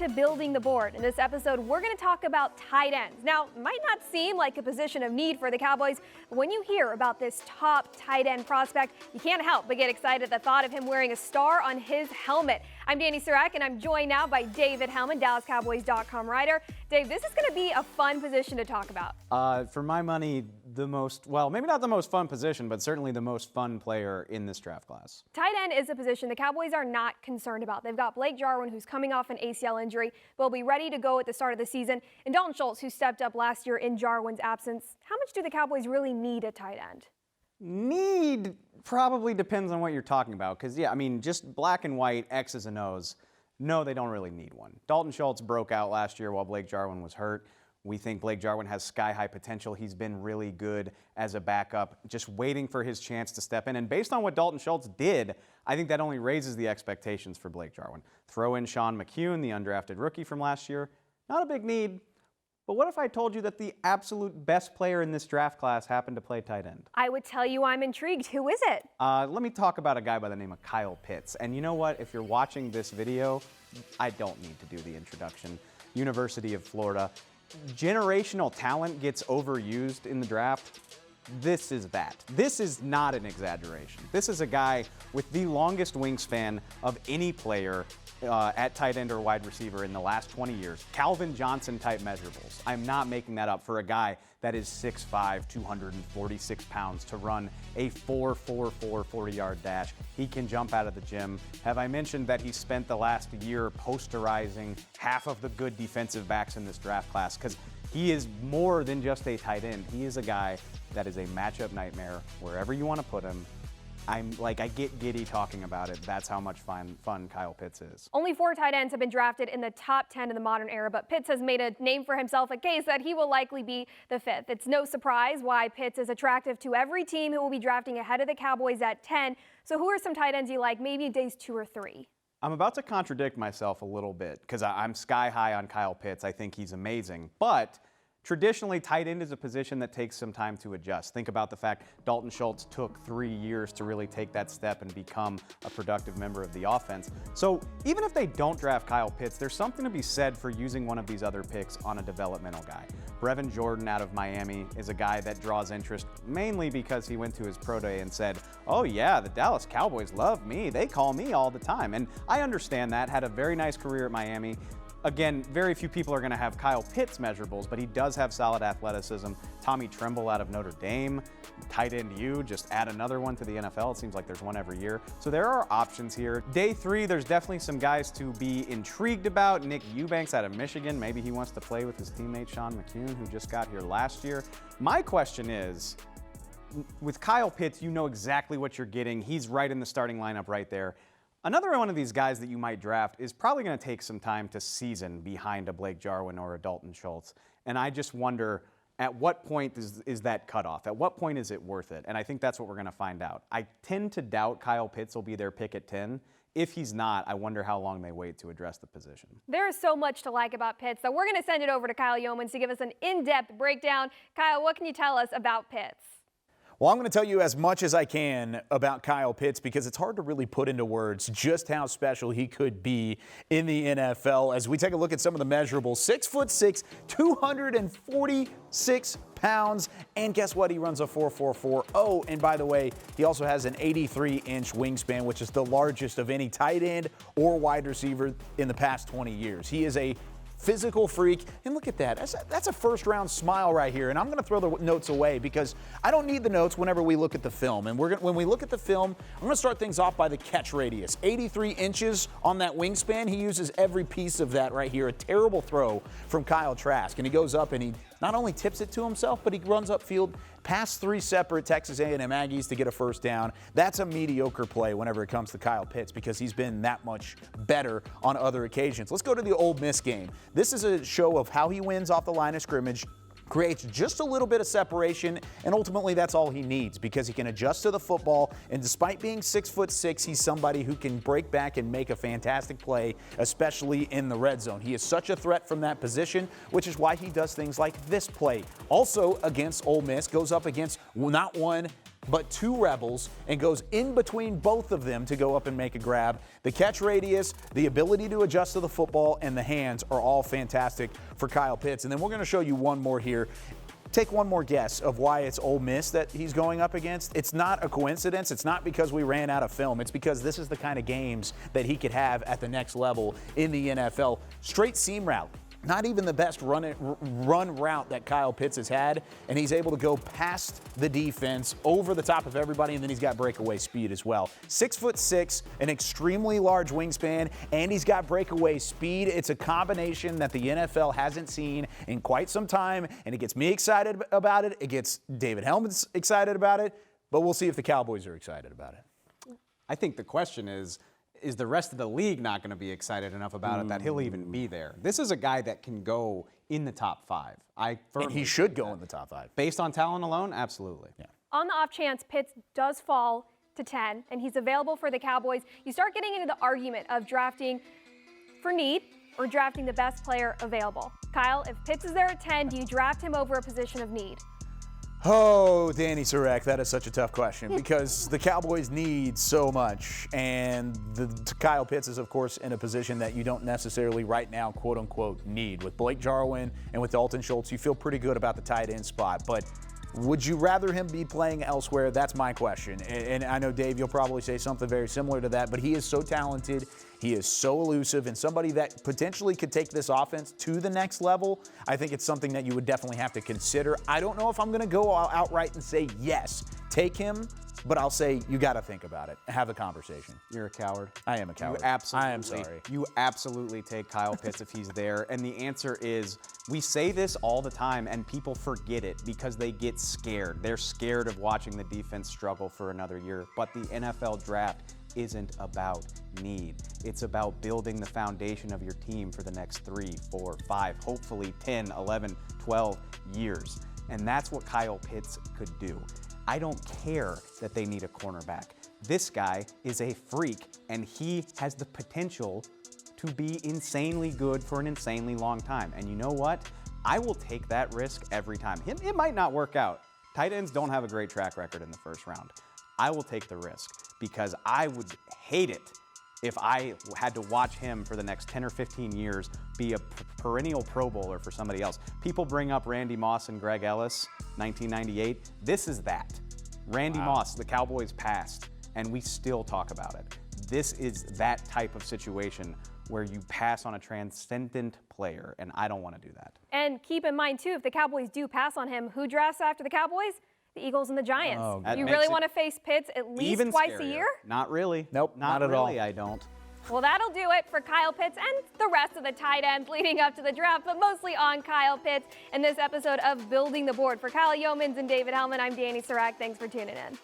to building the board. In this episode, we're going to talk about tight ends. Now, it might not seem like a position of need for the Cowboys, but when you hear about this top tight end prospect, you can't help but get excited at the thought of him wearing a star on his helmet. I'm Danny Surratt, and I'm joined now by David Hellman, DallasCowboys.com writer. Dave, this is going to be a fun position to talk about. For my money, the most, well, maybe not the most fun position, but certainly the most fun player in this draft class. Tight end is a position the Cowboys are not concerned about. They've got Blake Jarwin, who's coming off an ACL injury, but will be ready to go at the start of the season, and Dalton Schultz, who stepped up last year in Jarwin's absence. How much do the Cowboys really need a tight end? Need probably depends on what you're talking about, because, yeah, I mean, just black and white, X's and O's, no, they don't really need one. Dalton Schultz broke out last year while Blake Jarwin was hurt. We think Blake Jarwin has sky-high potential. He's been really good as a backup, just waiting for his chance to step in. And based on what Dalton Schultz did, I think that only raises the expectations for Blake Jarwin. Throw in Sean McCune, the undrafted rookie from last year. Not a big need. But what if I told you that the absolute best player in this draft class happened to play tight end? I would tell you I'm intrigued. Who is it? Let me talk about a guy by the name of Kyle Pitts. And you know what? If you're watching this video, I don't need to do the introduction. University of Florida. Generational talent gets overused in the draft. This is that. This is not an exaggeration. This is a guy with the longest wingspan of any player at tight end or wide receiver in the last 20 years. Calvin Johnson type measurables. I'm not making that up for a guy that is 6'5", 246 pounds to run a 4.44 40-yard dash. He can jump out of the gym. Have I mentioned that he spent the last year posterizing half of the good defensive backs in this draft class? Because he is more than just a tight end. He is a guy that is a matchup nightmare wherever you want to put him. I get giddy talking about it. That's how much fun Kyle Pitts is. Only 4 tight ends have been drafted in the top 10 in the modern era, but Pitts has made a name for himself, a case that he will likely be the 5th. It's no surprise why Pitts is attractive to every team who will be drafting ahead of the Cowboys at 10. So who are some tight ends you like, maybe days 2 or 3? I'm about to contradict myself a little bit because I'm sky high on Kyle Pitts. I think he's amazing, but traditionally, tight end is a position that takes some time to adjust. Think about the fact Dalton Schultz took 3 years to really take that step and become a productive member of the offense. So even if they don't draft Kyle Pitts, there's something to be said for using one of these other picks on a developmental guy. Brevin Jordan out of Miami is a guy that draws interest mainly because he went to his pro day and said, oh yeah, the Dallas Cowboys love me. They call me all the time. And I understand that, had a very nice career at Miami. Again, very few people are going to have Kyle Pitts measurables, but he does have solid athleticism. Tommy Tremble out of Notre Dame, tight end U, just add another one to the NFL. It seems like there's one every year. So there are options here. Day 3, there's definitely some guys to be intrigued about. Nick Eubanks out of Michigan. Maybe he wants to play with his teammate Sean McCune, who just got here last year. My question is, with Kyle Pitts, you know exactly what you're getting. He's right in the starting lineup right there. Another one of these guys that you might draft is probably going to take some time to season behind a Blake Jarwin or a Dalton Schultz. And I just wonder, at what point is that cutoff? At what point is it worth it? And I think that's what we're going to find out. I tend to doubt Kyle Pitts will be their pick at 10. If he's not, I wonder how long they wait to address the position. There is so much to like about Pitts, so we're going to send it over to Kyle YOUMANS to give us an in-depth breakdown. Kyle, what can you tell us about Pitts? Well, I'm going to tell you as much as I can about Kyle Pitts because it's hard to really put into words just how special he could be in the NFL. As we take a look at some of the measurables, 6'6", 246 pounds, and guess what? He runs a 4.44. Oh, and by the way, he also has an 83-inch wingspan, which is the largest of any tight end or wide receiver in the past 20 years. He is a physical freak, and look at that. That's a first-round smile right here, and I'm going to throw the notes away because I don't need the notes whenever we look at the film. And when we look at the film, I'm going to start things off by the catch radius. 83 inches on that wingspan. He uses every piece of that right here. A terrible throw from Kyle Trask, and he goes up and he not only tips it to himself, but he runs upfield past 3 separate Texas A&M Aggies to get a first down. That's a mediocre play whenever it comes to Kyle Pitts because he's been that much better on other occasions. Let's go to the Ole Miss game. This is a show of how he wins off the line of scrimmage, creates just a little bit of separation, and ultimately that's all he needs because he can adjust to the football, and despite being 6'6", he's somebody who can break back and make a fantastic play, especially in the red zone. He is such a threat from that position, which is why he does things like this play. Also against Ole Miss, goes up against not one, but 2 Rebels and goes in between both of them to go up and make a grab. The catch radius, the ability to adjust to the football, and the hands are all fantastic for Kyle Pitts. And then we're going to show you one more here. Take one more guess of why it's Ole Miss that he's going up against. It's not a coincidence. It's not because we ran out of film. It's because this is the kind of games that he could have at the next level in the NFL. Straight seam route. Not even the best run route that Kyle Pitts has had, and he's able to go past the defense, over the top of everybody, and then he's got breakaway speed as well. 6'6", an extremely large wingspan, and he's got breakaway speed. It's a combination that the NFL hasn't seen in quite some time, and it gets me excited about it. It gets David Helman excited about it, but we'll see if the Cowboys are excited about it. I think the question is the rest of the league not going to be excited enough about it that he'll even be there? This is a guy that can go in the top 5. And he should go in the top 5. Based on talent alone, absolutely. Yeah. On the off chance Pitts does fall to 10 and he's available for the Cowboys, you start getting into the argument of drafting for need or drafting the best player available. Kyle, if Pitts is there at 10, do you draft him over a position of need? Oh, Danny Sarek, that is such a tough question because the Cowboys need so much, and Kyle Pitts is, of course, in a position that you don't necessarily right now, quote-unquote, need. With Blake Jarwin and with Dalton Schultz, you feel pretty good about the tight end spot, but would you rather him be playing elsewhere? That's my question. And I know, Dave, you'll probably say something very similar to that, but he is so talented. He is so elusive and somebody that potentially could take this offense to the next level. I think it's something that you would definitely have to consider. I don't know if I'm going to go outright and say, yes, take him, but I'll say you got to think about it. Have a conversation. You're a coward. I am a coward. You absolutely, I am sorry. You absolutely take Kyle Pitts if he's there. And the answer is, we say this all the time and people forget it because they get scared. They're scared of watching the defense struggle for another year. But the NFL draft isn't about need. It's about building the foundation of your team for the next 3, 4, 5, hopefully 10, 11, 12 years. And that's what Kyle Pitts could do. I don't care that they need a cornerback. This guy is a freak, and he has the potential to be insanely good for an insanely long time. And you know what? I will take that risk every time. It might not work out. Tight ends don't have a great track record in the first round. I will take the risk because I would hate it if I had to watch him for the next 10 or 15 years be a perennial Pro Bowler for somebody else. People bring up Randy Moss and Greg Ellis, 1998. This is that. Randy Moss, the Cowboys passed, and we still talk about it. This is that type of situation where you pass on a transcendent player, and I don't want to do that. And keep in mind, too, if the Cowboys do pass on him, who drafts after the Cowboys? The Eagles and the Giants. Oh, you really want to face Pitts at least twice a year? Not really. Nope, not at all. Really, I don't. Well, that'll do it for Kyle Pitts and the rest of the tight ends leading up to the draft, but mostly on Kyle Pitts in this episode of Building the Board. For Kyle YOUMANS and David Helman, I'm Danny Sarek. Thanks for tuning in.